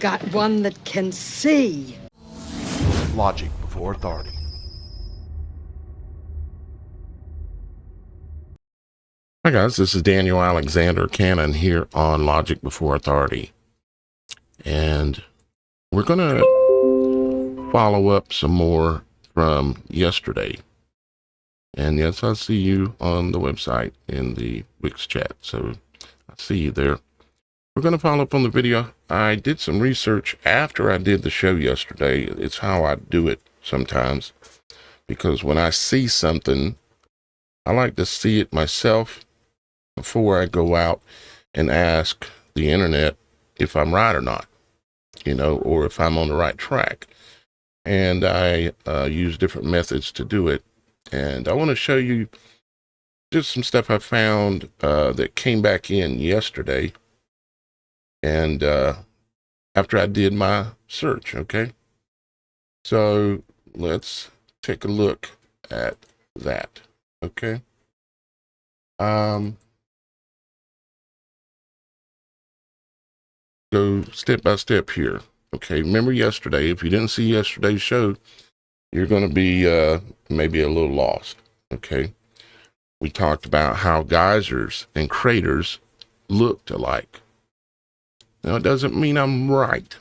got one that can see. Logic before authority. Hi guys, this is Daniel Alexander Cannon here on Logic Before Authority. And we're going to follow up some more from yesterday. And yes, I see you on the website in the Wix chat, so I see you there. We're going to follow up on the video. I did some research after I did the show yesterday. It's how I do it sometimes, because when I see something, I like to see it myself before I go out and ask the internet if I'm right or not, or if I'm on the right track. And I use different methods to do it. And I want to show you just some stuff I found that came back in yesterday. And after I did my search, okay? So let's take a look at that, okay? Go step by step here. Okay, remember yesterday, if you didn't see yesterday's show, you're going to be maybe a little lost, okay? We talked about how geysers and craters looked alike. Now, it doesn't mean I'm right.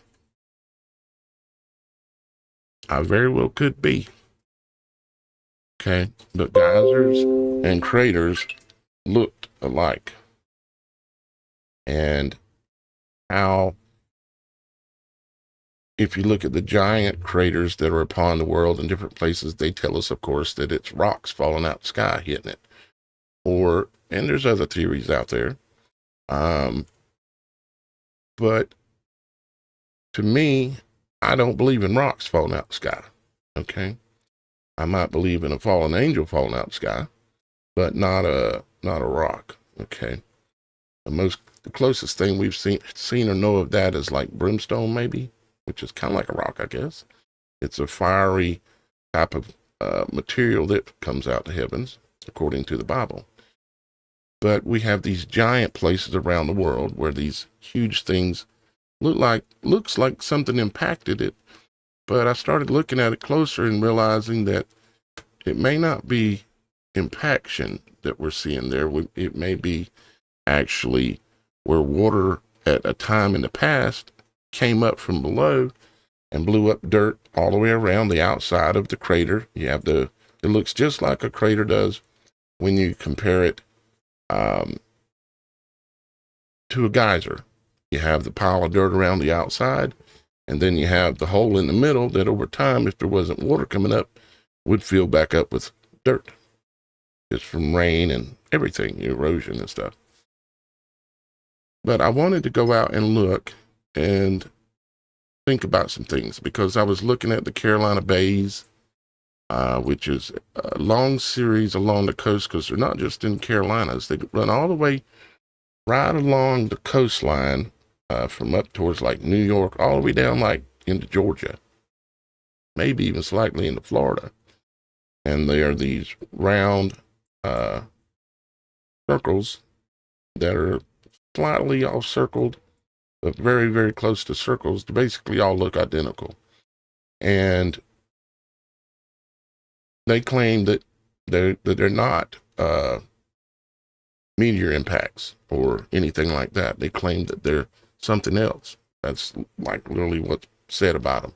I very well could be. Okay, but geysers and craters looked alike. And how, if you look at the giant craters that are upon the world in different places, they tell us, of course, that it's rocks falling out the sky hitting it. And there's other theories out there. But to me, I don't believe in rocks falling out the sky. Okay. I might believe in a fallen angel falling out the sky, but not a rock. Okay. The closest thing we've seen or know of that is like brimstone, maybe, which is kind of like a rock, I guess. It's a fiery type of material that comes out the heavens, according to the Bible. But we have these giant places around the world where these huge things looks like something impacted it. But I started looking at it closer and realizing that it may not be impaction that we're seeing there. It may be actually where water at a time in the past came up from below and blew up dirt all the way around the outside of the crater. You have it looks just like a crater does when you compare it to a geyser. You have the pile of dirt around the outside, and then you have the hole in the middle that over time, if there wasn't water coming up, would fill back up with dirt. Just from rain and everything, erosion and stuff. But I wanted to go out and look and think about some things, because I was looking at the Carolina Bays, which is a long series along the coast, because they're not just in Carolinas. They run all the way right along the coastline from up towards like New York, all the way down like into Georgia, maybe even slightly into Florida. And they are these round circles that are slightly all circled, but very, very close to circles. They basically all look identical. And they claim that they're not meteor impacts or anything like that. They claim that they're something else. That's like literally what's said about them.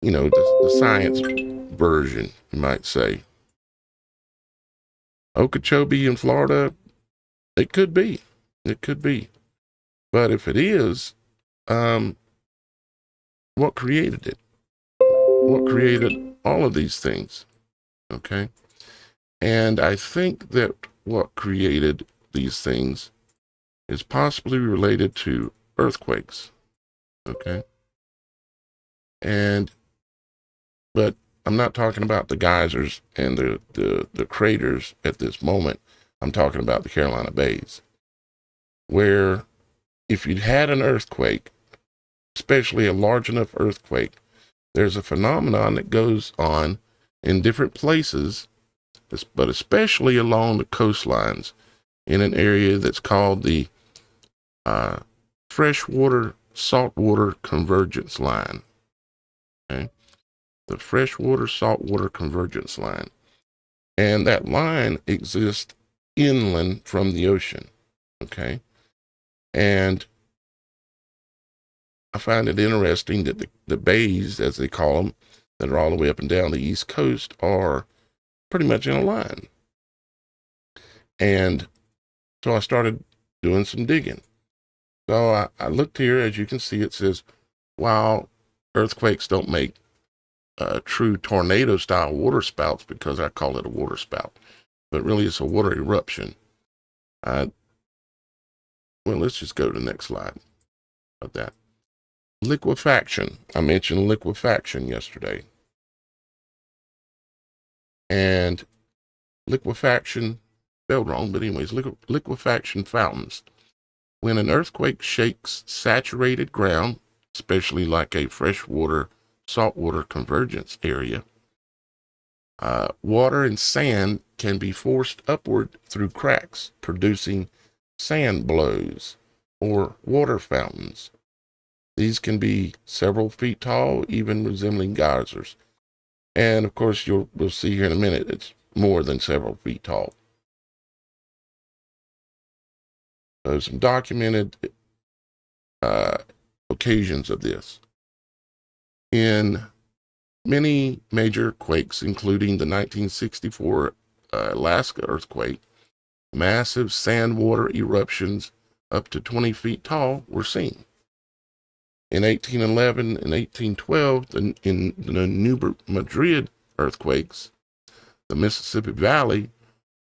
The science version, you might say. Okeechobee in Florida, it could be. It could be. But if it is, what created it? What created all of these things? Okay. And I think that what created these things is possibly related to earthquakes. Okay. But I'm not talking about the geysers and the craters at this moment. I'm talking about the Carolina Bays, where if you'd had an earthquake, especially a large enough earthquake, there's a phenomenon that goes on in different places, but especially along the coastlines in an area that's called the freshwater saltwater convergence line. Okay. The freshwater saltwater convergence line. And that line exists inland from the ocean. Okay. And I find it interesting that the bays, as they call them, that are all the way up and down the East Coast are pretty much in a line. And so I started doing some digging. So I looked here, as you can see, it says, while earthquakes don't make true tornado style water spouts, because I call it a water spout, but really it's a water eruption. Well, let's just go to the next slide about that. Liquefaction. I mentioned liquefaction yesterday. And liquefaction, spelled wrong, but anyways, liquefaction fountains. When an earthquake shakes saturated ground, especially like a freshwater, saltwater convergence area, water and sand can be forced upward through cracks, producing sand blows or water fountains. These can be several feet tall, even resembling geysers. And of course, we'll see here in a minute, it's more than several feet tall. So some documented occasions of this. In many major quakes, including the 1964 Alaska earthquake, massive sand water eruptions up to 20 feet tall were seen. In 1811 and 1812, in the New Madrid earthquakes, the Mississippi Valley,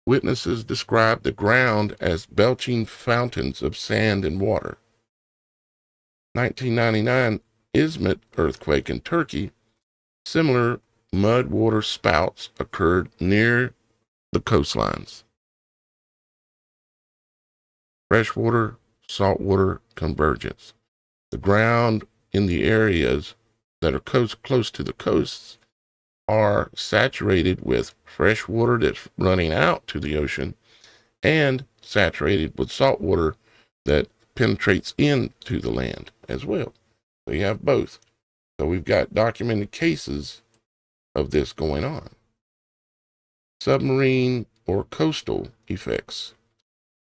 witnesses described the ground as belching fountains of sand and water. 1999 Izmit earthquake in Turkey, similar mud water spouts occurred near the coastlines. Freshwater, saltwater convergence. The ground in the areas that are close to the coasts are saturated with fresh water that's running out to the ocean and saturated with salt water that penetrates into the land as well. So you have both. So we've got documented cases of this going on. Submarine or coastal effects.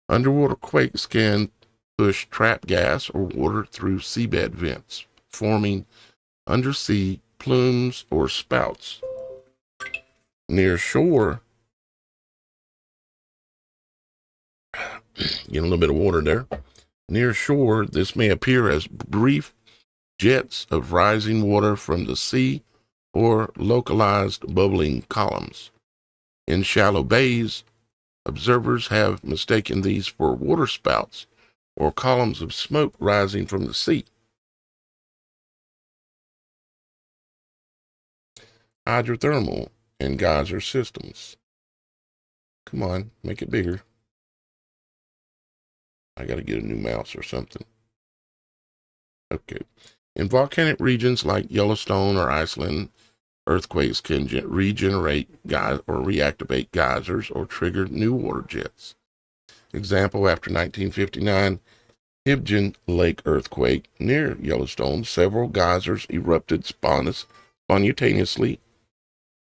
Underwater quakes can push trapped gas or water through seabed vents, forming undersea plumes or spouts. Near shore, get a little bit of water there. Near shore, this may appear as brief jets of rising water from the sea or localized bubbling columns. In shallow bays, observers have mistaken these for water spouts or columns of smoke rising from the sea. Hydrothermal and geyser systems. Come on, make it bigger. I got to get a new mouse or something. Okay. In volcanic regions like Yellowstone or Iceland, earthquakes can regenerate or reactivate geysers or trigger new water jets. Example, after 1959 Hibjan Lake earthquake near Yellowstone, several geysers erupted spontaneously,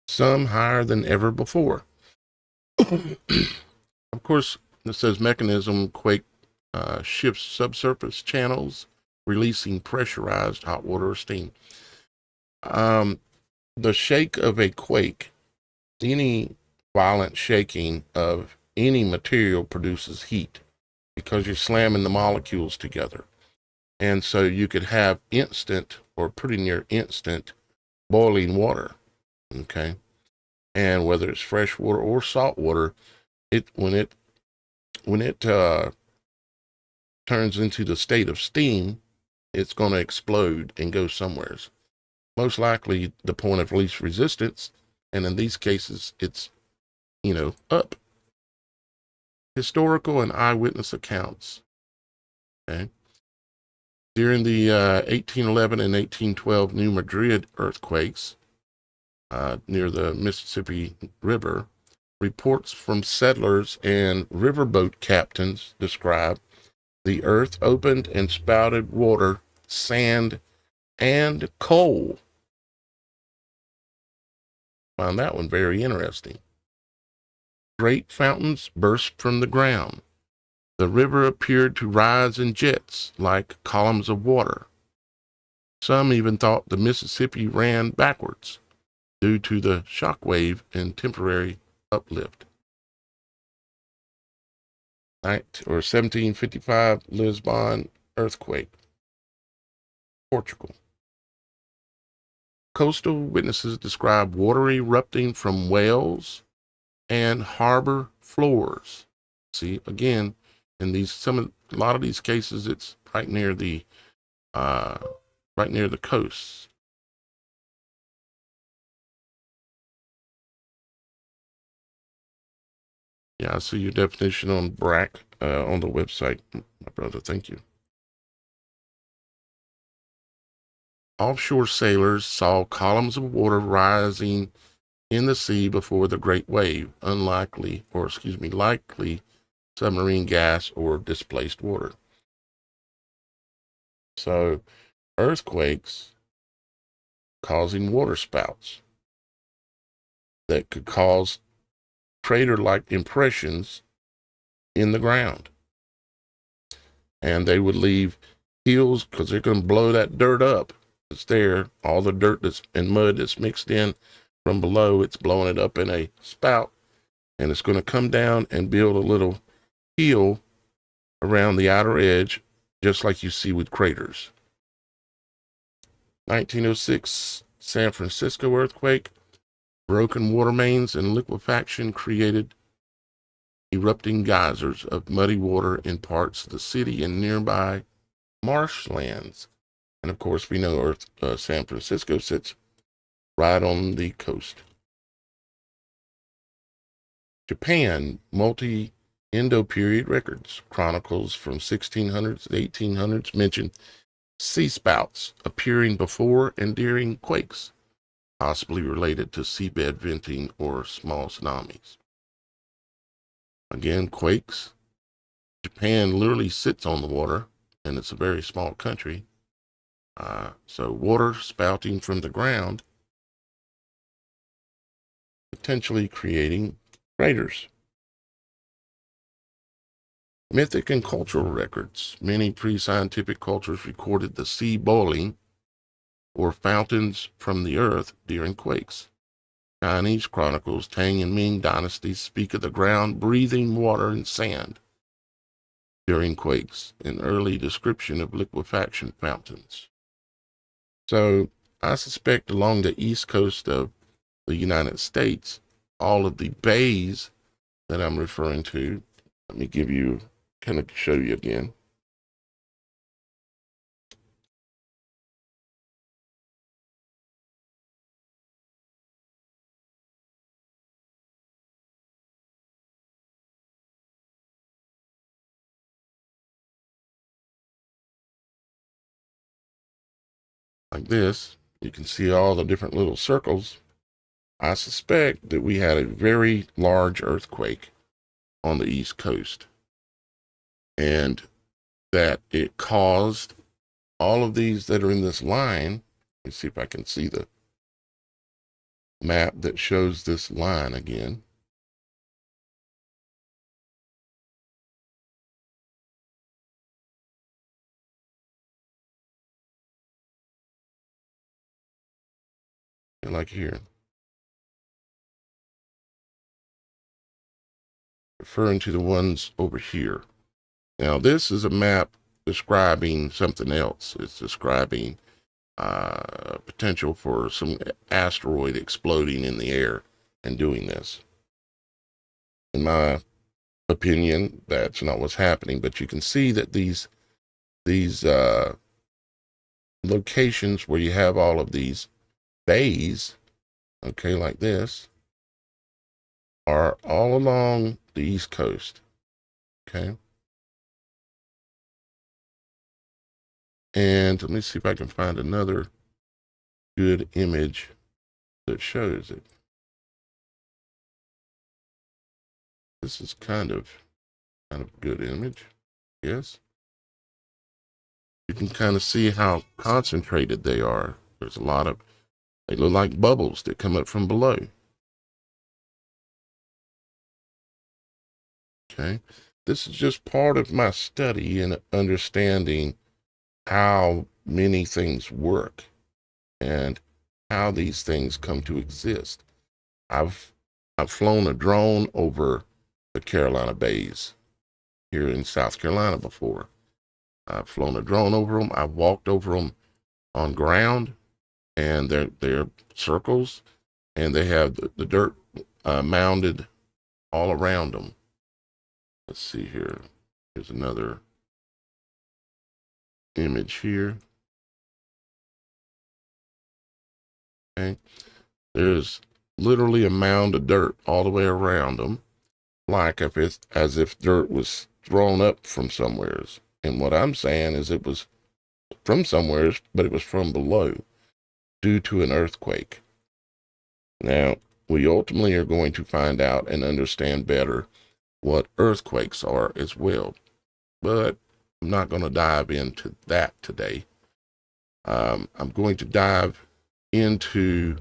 some higher than ever before. Of course, it says mechanism quake shifts subsurface channels, releasing pressurized hot water or steam. The shake of a quake, any violent shaking of any material produces heat because you're slamming the molecules together. And so you could have instant or pretty near instant boiling water. Okay. And whether it's fresh water or salt water, when it turns into the state of steam, it's going to explode and go somewhere. Most likely the point of least resistance, and in these cases, it's, up. Historical and eyewitness accounts. Okay. During the 1811 and 1812 New Madrid earthquakes near the Mississippi River, reports from settlers and riverboat captains describe the earth opened and spouted water sand, and coal. Found that one very interesting. Great fountains burst from the ground. The river appeared to rise in jets like columns of water. Some even thought the Mississippi ran backwards due to the shock wave and temporary uplift. 1755 Lisbon earthquake, Portugal. Coastal witnesses describe water erupting from whales and harbor floors. See, again, in a lot of these cases, it's right near the coast. Yeah, I see your definition on BRAC on the website, my brother. Thank you. Offshore sailors saw columns of water rising in the sea before the great wave, likely submarine gas or displaced water. So, earthquakes causing water spouts that could cause crater-like impressions in the ground. And they would leave hills because they're going to blow that dirt up. It's there. All the dirt and mud that's mixed in from below, it's blowing it up in a spout. And it's going to come down and build a little hill around the outer edge, just like you see with craters. 1906 San Francisco earthquake. Broken water mains and liquefaction created erupting geysers of muddy water in parts of the city and nearby marshlands. And of course, we know San Francisco sits right on the coast. Japan, multi-Indo-period records. Chronicles from 1600s to 1800s mention sea spouts appearing before and during quakes, possibly related to seabed venting or small tsunamis. Again, quakes. Japan literally sits on the water, and it's a very small country. So water spouting from the ground, potentially creating craters. Mythic and cultural records. Many pre-scientific cultures recorded the sea boiling or fountains from the earth during quakes. Chinese chronicles, Tang and Ming dynasties speak of the ground breathing water and sand during quakes, an early description of liquefaction fountains. So I suspect along the east coast of the United States, all of the bays that I'm referring to, let me kind of show you again. Like this, you can see all the different little circles. I suspect that we had a very large earthquake on the East Coast and that it caused all of these that are in this line. Let's see if I can see the map that shows this line again. Like here. Referring to the ones over here. Now, this is a map describing something else. It's describing potential for some asteroid exploding in the air and doing this. In my opinion, that's not what's happening, but you can see that these locations where you have all of these bays, okay, like this, are all along the East Coast, okay? And let me see if I can find another good image that shows it. This is kind of a good image, yes. You can kind of see how concentrated they are. There's a lot of, they look like bubbles that come up from below. Okay. This is just part of my study in understanding how many things work and how these things come to exist. I've flown a drone over the Carolina Bays here in South Carolina before. I've flown a drone over them. I've walked over them on ground, and they're circles, and they have the dirt mounded all around them. Let's see here. Here's another image here. Okay. There's literally a mound of dirt all the way around them, like if it's as if dirt was thrown up from somewheres. And what I'm saying is it was from somewheres, but it was from below due to an earthquake. Now, we ultimately are going to find out and understand better what earthquakes are as well. But I'm not going to dive into that today. I'm going to dive into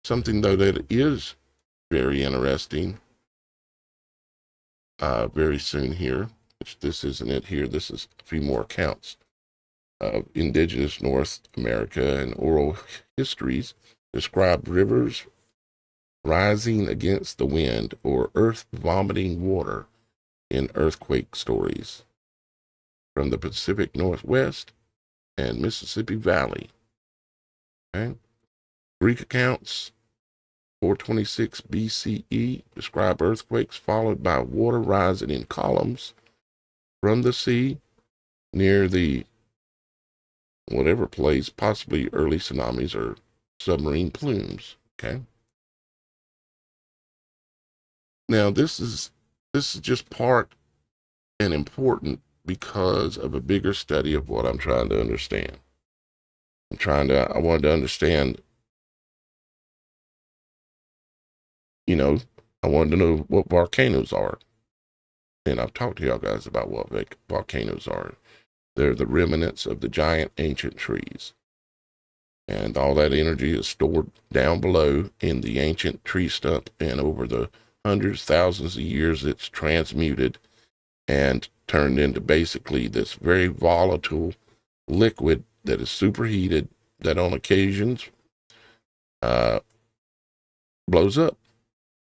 something, though, that is very interesting very soon here, which this isn't it here. This is a few more accounts of indigenous North America and oral histories describe rivers rising against the wind or earth vomiting water in earthquake stories from the Pacific Northwest and Mississippi Valley. Okay. Greek accounts 426 BCE describe earthquakes followed by water rising in columns from the sea near the whatever place, possibly early tsunamis or submarine plumes. Okay. Now this is just part and important because of a bigger study of what I'm trying to understand. I wanted to understand, I wanted to know what volcanoes are. And I've talked to y'all guys about what volcanoes are. They're the remnants of the giant ancient trees. And all that energy is stored down below in the ancient tree stump. And over the hundreds, thousands of years, it's transmuted and turned into basically this very volatile liquid that is superheated, that on occasions blows up,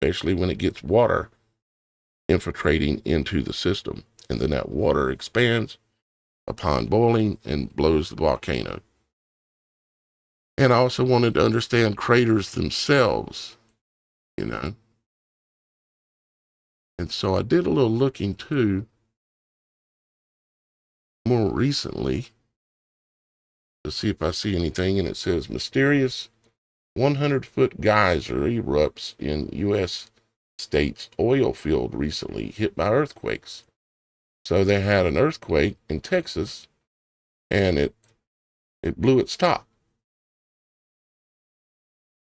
especially when it gets water infiltrating into the system. And then that water expands upon boiling and blows the volcano. And I also wanted to understand craters themselves, And so I did a little looking too more recently to see if I see anything. And it says mysterious 100-foot geyser erupts in U.S. state's oil field recently hit by earthquakes. So they had an earthquake in Texas, and it blew its top.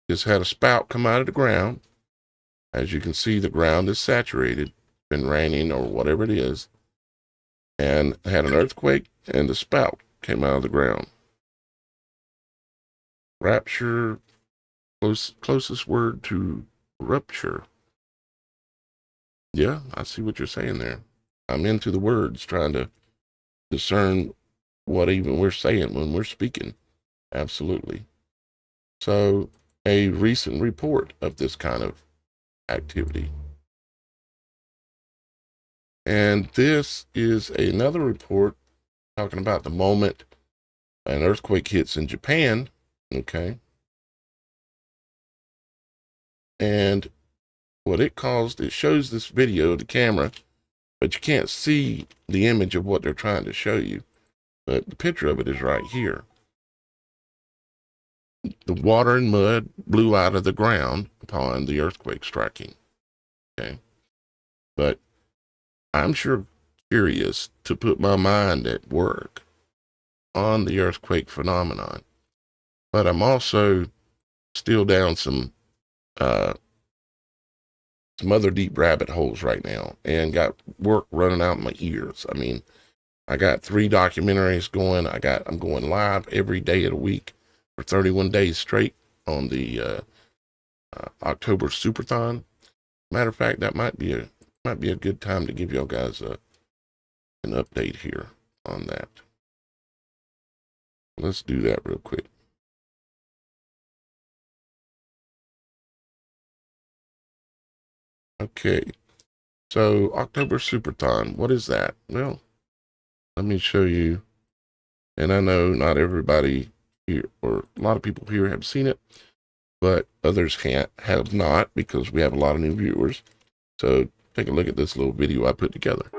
Just had a spout come out of the ground. As you can see, the ground is saturated, been raining or whatever it is, and had an earthquake, and the spout came out of the ground. Rapture, closest word to rupture. Yeah, I see what you're saying there. I'm into the words, trying to discern what even we're saying when we're speaking. Absolutely. So, a recent report of this kind of activity. And this is another report talking about the moment an earthquake hits in Japan. Okay. And what it caused, it shows this video, the camera, but you can't see the image of what they're trying to show you. But the picture of it is right here. The water and mud blew out of the ground upon the earthquake striking. Okay. But I'm sure curious to put my mind at work on the earthquake phenomenon. But I'm also still down some other deep rabbit holes right now and got work running out my ears. I mean, I got 3 documentaries going. I'm going live every day of the week for 31 days straight on the October Superthon. Matter of fact, that might be a good time to give y'all guys an update here on that. Let's do that real quick. Okay, so October Superthon, what is that? Well, let me show you. And I know not everybody here, or a lot of people here have seen it, but others have not, because we have a lot of new viewers. So take a look at this little video I put together.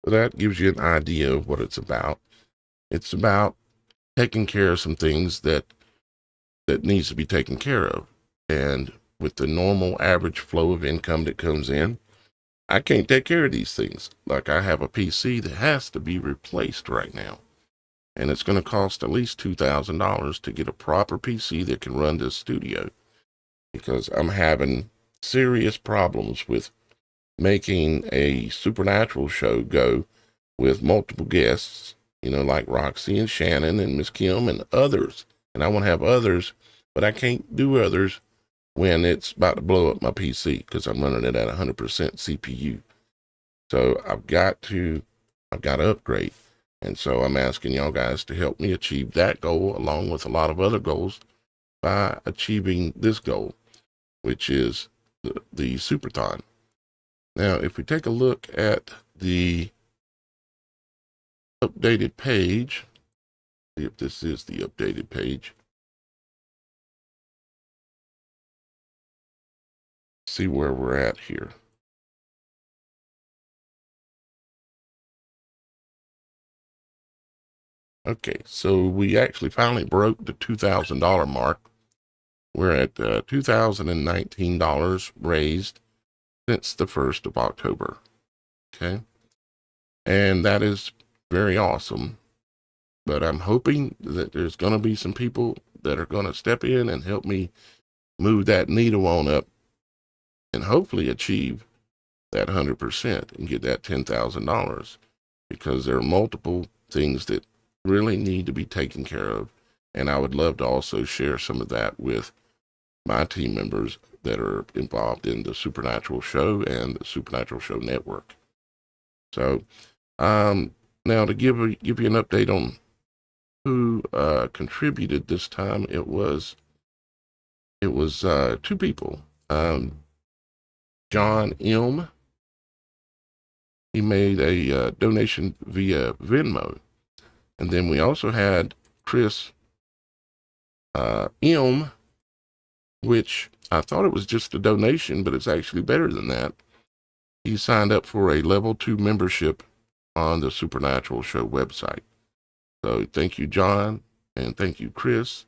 So that gives you an idea of what it's about. It's about taking care of some things that needs to be taken care of. And with the normal average flow of income that comes in, I can't take care of these things. Like, I have a PC that has to be replaced right now. And it's going to cost at least $2,000 to get a proper PC that can run this studio, because I'm having serious problems with making a supernatural show go with multiple guests, like Roxy and Shannon and Miss Kim and others. And I want to have others, but I can't do others when it's about to blow up my PC, because I'm running it at 100% CPU. So I've got to upgrade. And so I'm asking y'all guys to help me achieve that goal, along with a lot of other goals, by achieving this goal, which is the Superthon. Now, if we take a look at the updated page, see if this is the updated page. See where we're at here. Okay, so we actually finally broke the $2,000 mark. We're at $2,019 raised since the 1st of October. Okay, and that is very awesome. But I'm hoping that there's going to be some people that are going to step in and help me move that needle on up, and hopefully achieve that 100% and get that $10,000, because there are multiple things that really need to be taken care of. And I would love to also share some of that with my team members that are involved in the Supernatural Show and the Supernatural Show Network. So, now to give you an update on who contributed this time, it was 2 people. John M. He made a donation via Venmo. And then we also had Chris M., which I thought it was just a donation, but it's actually better than that. He signed up for a level 2 membership on the Supernatural Show website. So thank you, John, and thank you, Chris.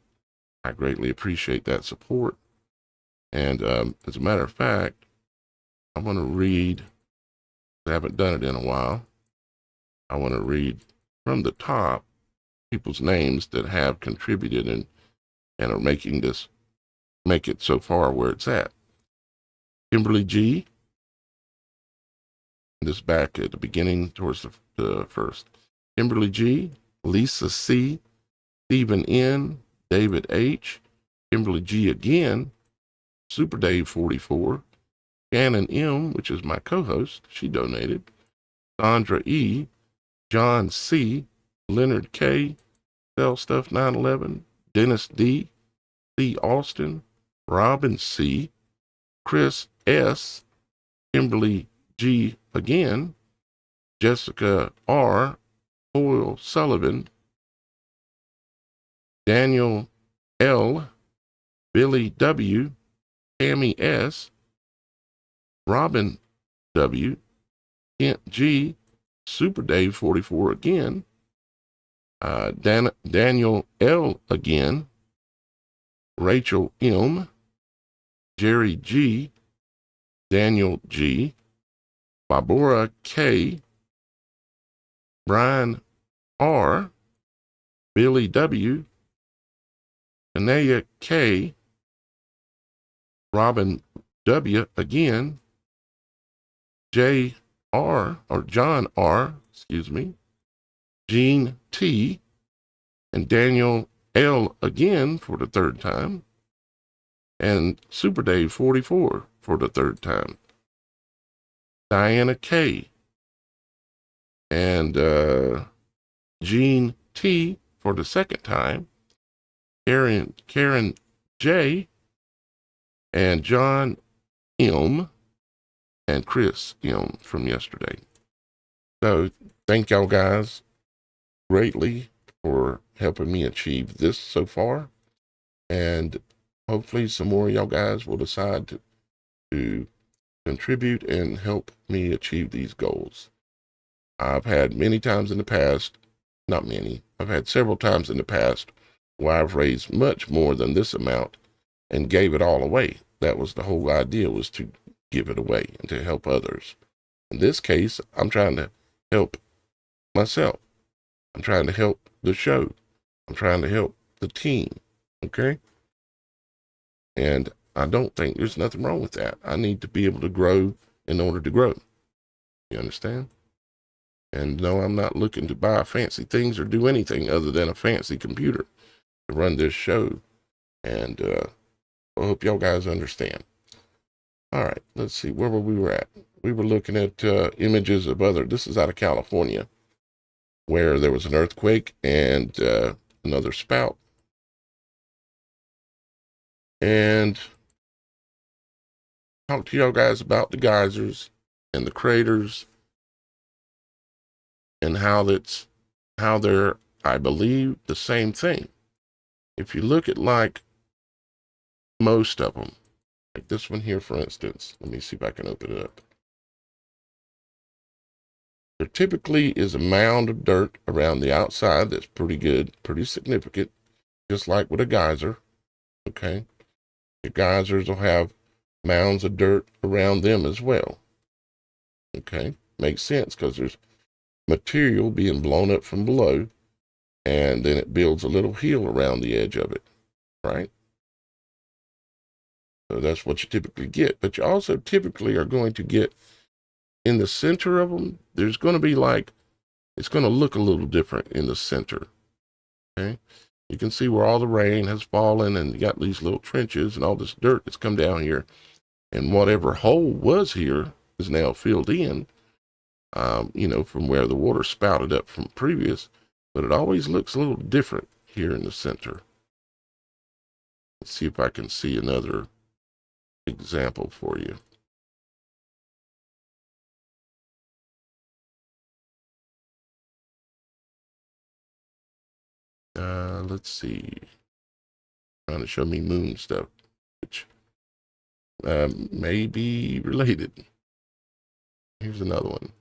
I greatly appreciate that support. And as a matter of fact, I want to read, I haven't done it in a while. I want to read from the top people's names that have contributed and are making this, make it so far where it's at. Kimberly G. This back at the beginning towards the first. Kimberly G. Lisa C. Stephen N. David H. Kimberly G. again. Super Dave 44. Shannon M., which is my co-host, she donated. Sandra E. John C. Leonard K. Sell Stuff 911. Dennis D. C. Austin. Robin C. Chris S. Kimberly G. again. Jessica R. Hoyle Sullivan. Daniel L. Billy W. Tammy S., Robin W., Kent G., Super Dave 44 again, Daniel L. again, Rachel M., Jerry G., Daniel G., Barbara K., Brian R., Billy W., Anaya K., Robin W. again, J. R. or John R., Gene T., and Daniel L. again for the third time, and Super Dave 44 for the third time, Diana K., and Gene T. for the second time, Karen J., and John M., and Chris M. from yesterday. So thank y'all guys greatly for helping me achieve this so far. And hopefully some more of y'all guys will decide to contribute and help me achieve these goals. I've had many times in the past, not many, I've had several times in the past where I've raised much more than this amount and gave it all away. That was the whole idea, was to give it away and to help others. In this case, I'm trying to help myself. I'm trying to help the show. I'm trying to help the team. Okay? And I don't think there's nothing wrong with that. I need to be able to grow in order to grow. You understand? And no, I'm not looking to buy fancy things or do anything other than a fancy computer to run this show. And I hope y'all guys understand. All right, let's see where we were at. We were looking at images of this is out of California, where there was an earthquake and another spout. And talk to y'all guys about the geysers and the craters and how they're, I believe, the same thing. If you look at like most of them, like this one here, for instance, let me see if I can open it up. There typically is a mound of dirt around the outside that's pretty good, pretty significant, just like with a geyser. Okay. The geysers will have mounds of dirt around them as well. Okay. Makes sense because there's material being blown up from below, and then it builds a little hill around the edge of it. Right. So that's what you typically get. But you also typically are going to get in the center of them, there's going to be it's going to look a little different in the center. Okay. You can see where all the rain has fallen and you got these little trenches and all this dirt that's come down here. And whatever hole was here is now filled in, from where the water spouted up from previous. But it always looks a little different here in the center. Let's see if I can see another example for you. Let's see. Trying to show me moon stuff, which may be related. Here's another one.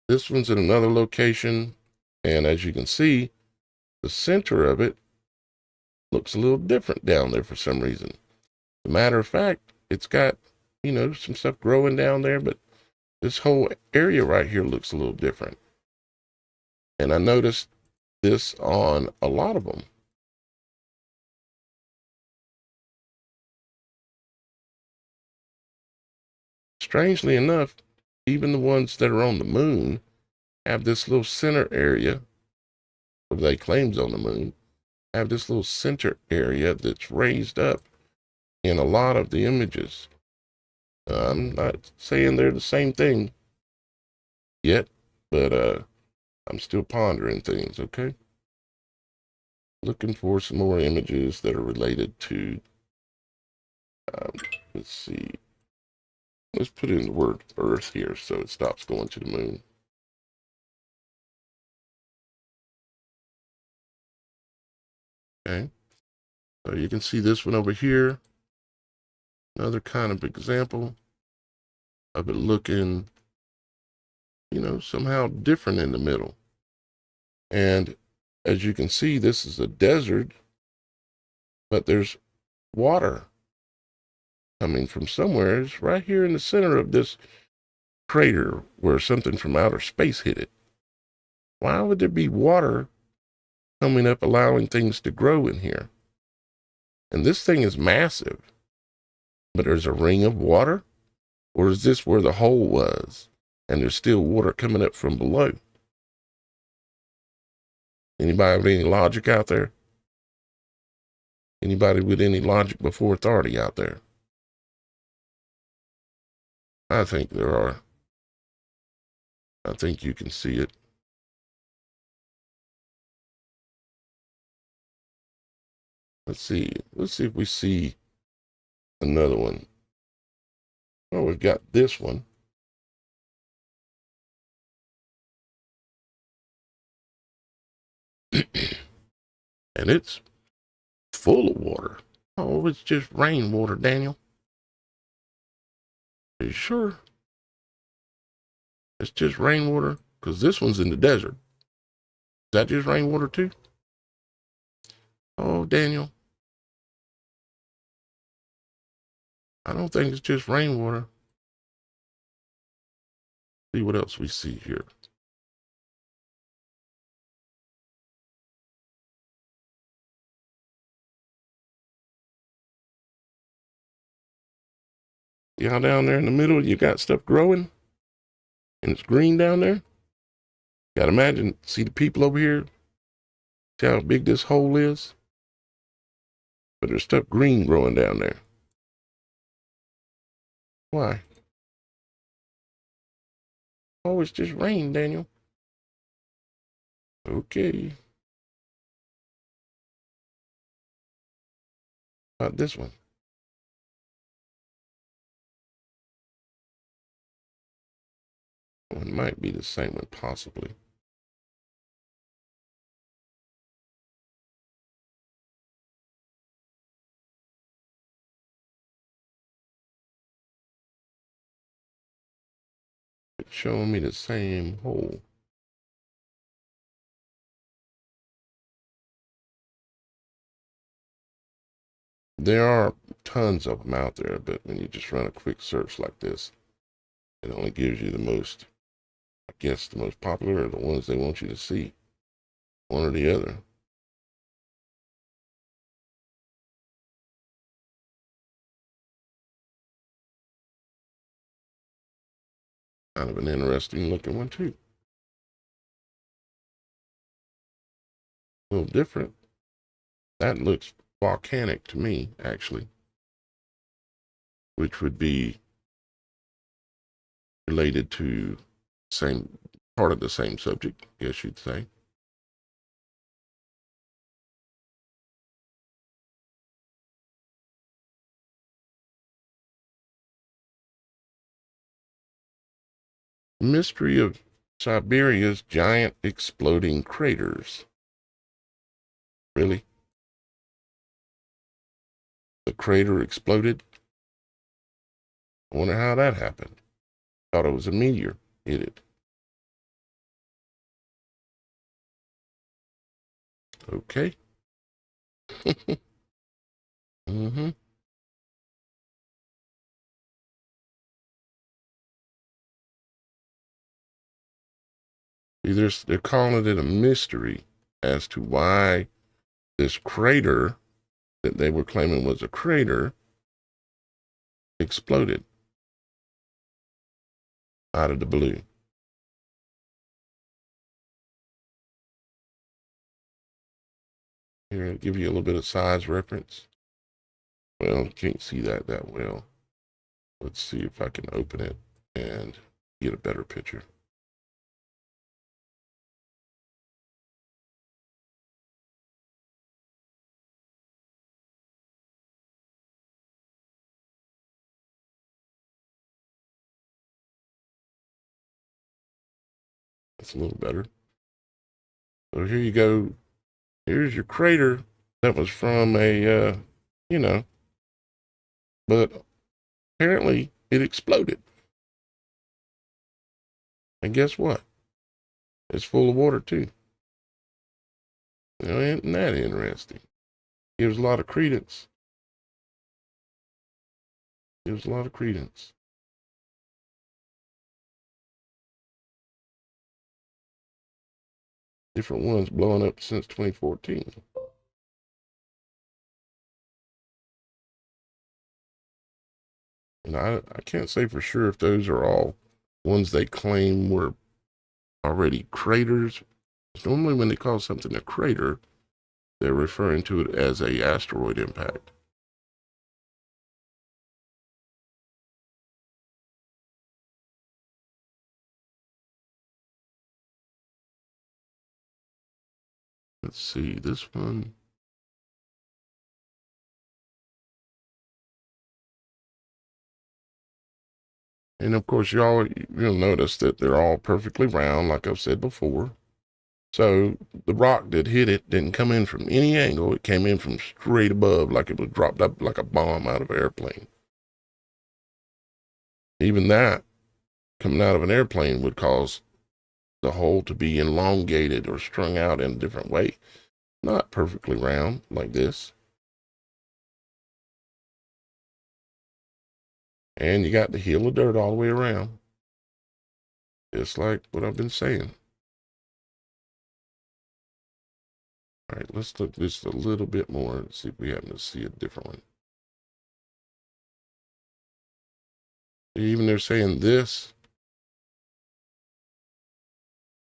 This one's in another location, and as you can see, the center of it looks a little different down there for some reason. As a matter of fact, it's got, some stuff growing down there, but this whole area right here looks a little different. And I noticed this on a lot of them. Strangely enough, even the ones that are on the moon have this little center area, or they claims on the moon, have this little center area that's raised up in a lot of the images. I'm not saying they're the same thing yet, but I'm still pondering things, okay? Looking for some more images that are related to, let's see. Let's put in the word Earth here so it stops going to the moon. Okay. So you can see this one over here. Another kind of example of it looking, somehow different in the middle. And as you can see, this is a desert, but there's water coming from somewhere. It's right here in the center of this crater where something from outer space hit it. Why would there be water coming up, allowing things to grow in here? And this thing is massive, but there's a ring of water? Or is this where the hole was and there's still water coming up from below? Anybody with any logic out there? Anybody with any logic before authority out there? I think there are. I think you can see it. Let's see. Let's see if we see another one. Well, we've got this one. And it's full of water. Oh, it's just rainwater, Daniel. Are you sure? It's just rainwater? Because this one's in the desert. Is that just rainwater too? Oh, Daniel. I don't think it's just rainwater. See what else we see here. Y'all down there in the middle, you got stuff growing and it's green down there. Got to imagine, see the people over here? See how big this hole is? But there's stuff green growing down there. Why? Oh, it's just rain, Daniel. Okay. About this one. It might be the same one, possibly. It's showing me the same hole. There are tons of them out there, but when you just run a quick search like this, it only gives you the most, I guess, the most popular or the ones they want you to see. One or the other. Kind of an interesting looking one too. A little different. That looks volcanic to me, actually, which would be related to same part of the same subject, I guess you'd say. Mystery of Siberia's giant exploding craters. Really? The crater exploded? I wonder how that happened. Thought it was a meteor hit it. Okay. Mm-hmm. See, they're calling it a mystery as to why this crater that they were claiming was a crater exploded out of the blue. Here, I'll give you a little bit of size reference. Well, you can't see that well. Let's see if I can open it and get a better picture. That's a little better. So here you go. Here's your crater that was from a, you know, but apparently it exploded. And guess what? It's full of water too. You know, isn't that interesting? Gives a lot of credence. Gives a lot of credence. Different ones blowing up since 2014. And I can't say for sure if those are all ones they claim were already craters. Normally when they call something a crater, they're referring to it as a asteroid impact. Let's see, this one. And of course, you'll notice that they're all perfectly round, like I've said before. So the rock that hit it didn't come in from any angle. It came in from straight above, like it was dropped up like a bomb out of an airplane. Even that, coming out of an airplane, would cause the hole to be elongated or strung out in a different way, not perfectly round like this. And you got the hill of dirt all the way around, just like what I've been saying. All right, let's look just a little bit more and see if we happen to see a different one. Even they're saying this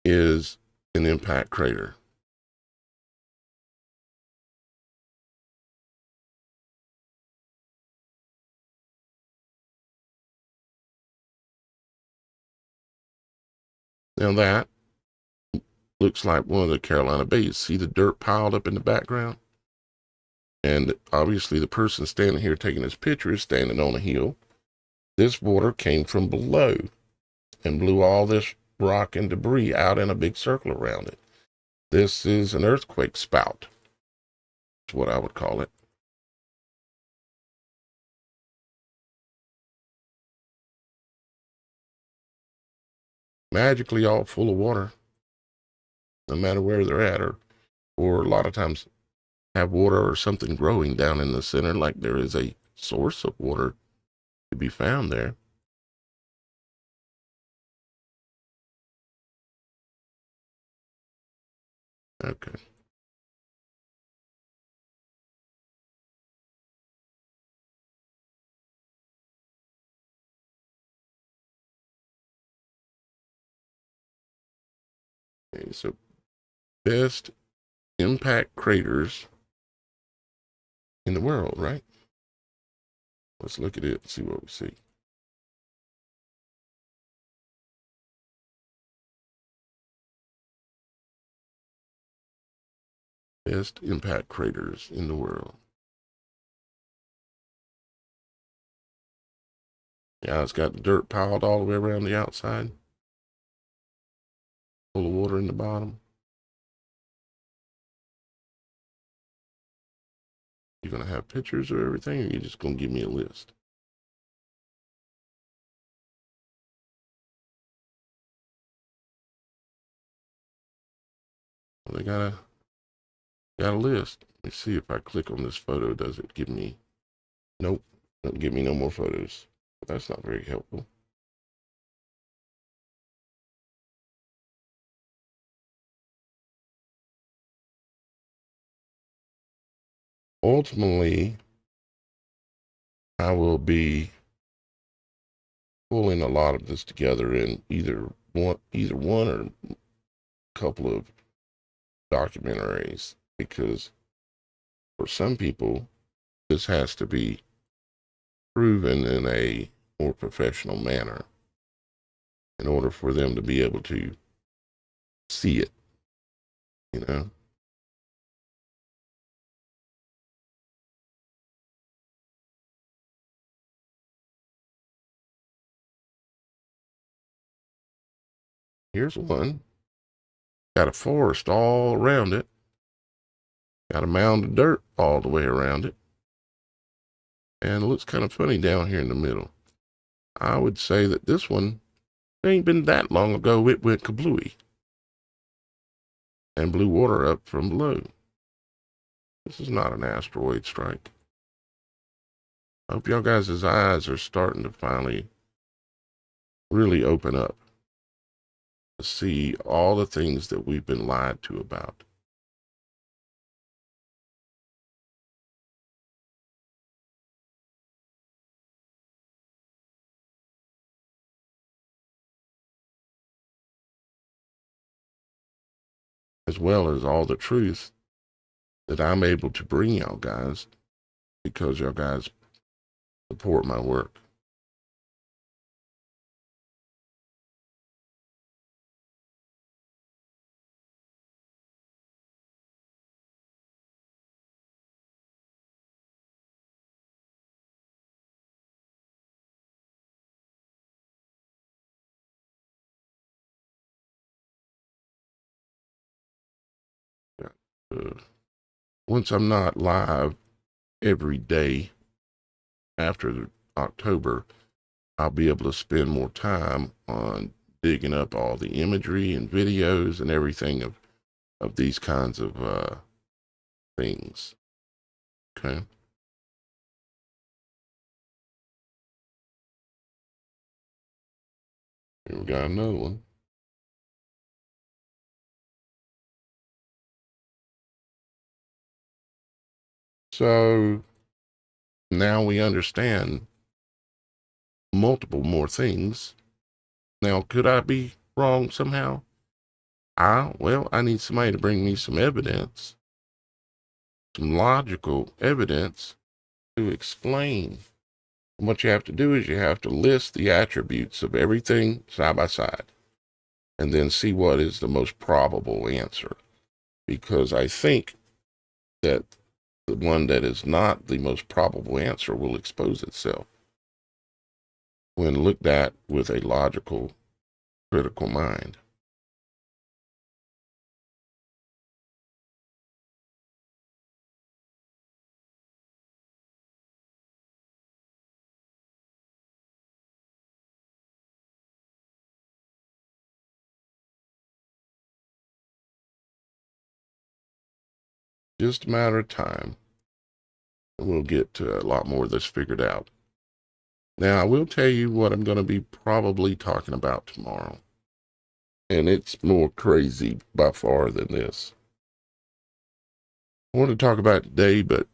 is an impact crater. Now that looks like one of the Carolina Bays. See the dirt piled up in the background? And obviously the person standing here taking this picture is standing on a hill. This water came from below and blew all this rock and debris out in a big circle around it. This is an earthquake spout. That's what I would call it. Magically all full of water, no matter where they're at, or a lot of times have water or something growing down in the center, like there is a source of water to be found there. Okay. Okay, so best impact craters in the world, right? Let's look at it and see what we see. Best impact craters in the world. Yeah, it's got the dirt piled all the way around the outside. Full of water in the bottom. You're going to have pictures of everything, or you're just going to give me a list? Well, they got a list. Let me see if I click on this photo. Does it give me? Nope. Doesn't give me no more photos. That's not very helpful. Ultimately, I will be pulling a lot of this together in either one or a couple of documentaries, because for some people, this has to be proven in a more professional manner in order for them to be able to see it, you know? Here's one. Got a forest all around it. Got a mound of dirt all the way around it. And it looks kind of funny down here in the middle. I would say that this one, it ain't been that long ago, it went kablooey and blew water up from below. This is not an asteroid strike. I hope y'all guys' eyes are starting to finally really open up to see all the things that we've been lied to about. As well as all the truth that I'm able to bring y'all guys because y'all guys support my work. Once I'm not live every day after October, I'll be able to spend more time on digging up all the imagery and videos and everything of these kinds of things. Okay. Here we got another one. So now we understand multiple more things. Now, could I be wrong somehow? Well, I need somebody to bring me some evidence, some logical evidence to explain. And what you have to do is you have to list the attributes of everything side by side and then see what is the most probable answer. Because I think that the one that is not the most probable answer will expose itself when looked at with a logical, critical mind. Just a matter of time, and we'll get a lot more of this figured out. Now, I will tell you what I'm going to be probably talking about tomorrow, and it's more crazy by far than this. I want to talk about it today, but it's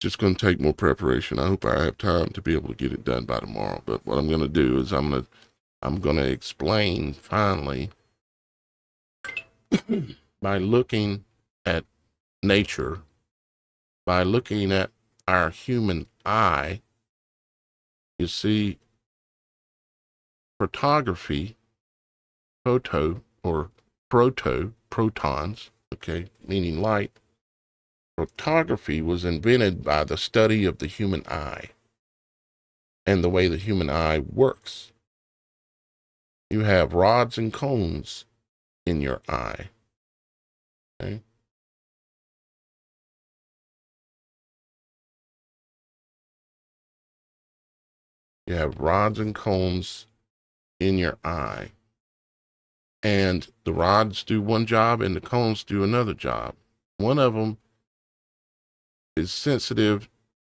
just going to take more preparation. I hope I have time to be able to get it done by tomorrow. But what I'm going to do is I'm going to explain finally by looking at nature, by looking at our human eye. You see, photography, protons, okay, meaning light. Photography was invented by the study of the human eye and the way the human eye works. You have rods and cones in your eye. Okay? You have rods and cones in your eye. And the rods do one job and the cones do another job. One of them is sensitive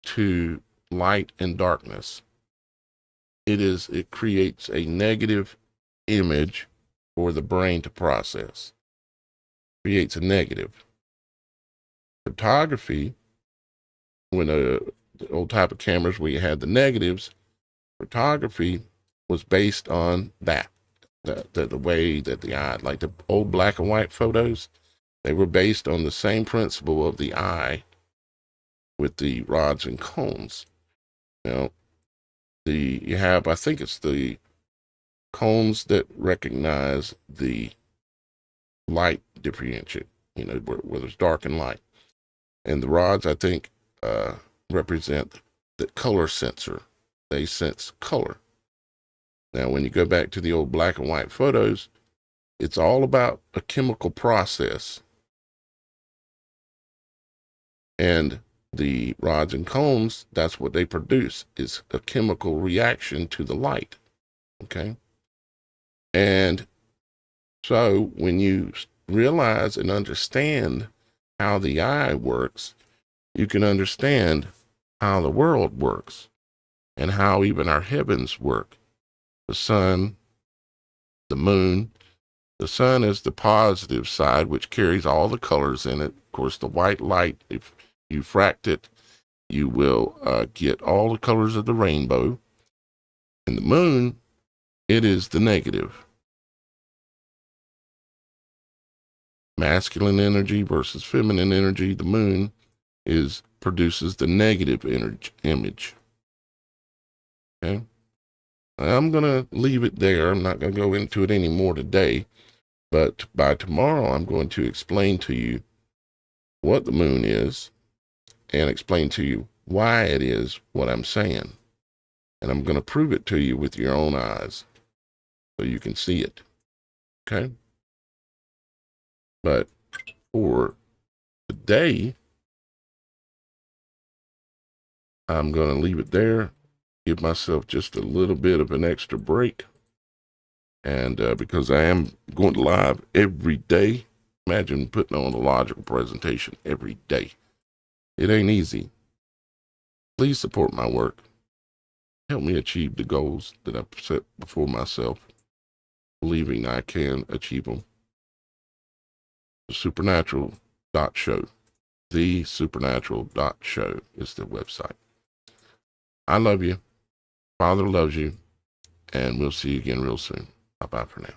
to light and darkness. It creates a negative image for the brain to process. Creates a negative. Photography, when the old type of cameras where you had the negatives, photography was based on that. The way that the eye, like the old black and white photos, they were based on the same principle of the eye with the rods and cones. Now, you have, I think it's the cones that recognize the light differentiate, where there's dark and light. And the rods, I think, represent the color sensor. They sense color. Now, when you go back to the old black and white photos, it's all about a chemical process. And the rods and cones, that's what they produce, is a chemical reaction to the light. Okay. And so when you realize and understand how the eye works, you can understand how the world works and how even our heavens work. The sun, the moon. The sun is the positive side, which carries all the colors in it. Of course, the white light, if you fract it, you will get all the colors of the rainbow. And the moon, it is the negative. Masculine energy versus feminine energy. The moon produces the negative image. Okay. I'm going to leave it there. I'm not going to go into it anymore today. But by tomorrow, I'm going to explain to you what the moon is and explain to you why it is what I'm saying. And I'm going to prove it to you with your own eyes so you can see it. Okay? But for today, I'm going to leave it there, give myself just a little bit of an extra break. And because I am going live every day, imagine putting on a logical presentation every day. It ain't easy. Please support my work. Help me achieve the goals that I've set before myself, believing I can achieve them. The supernatural.show. The supernatural.show is the website. I love you. Father loves you. And we'll see you again real soon. Bye-bye for now.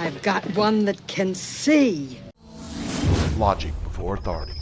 I've got one that can see. Logic before authority.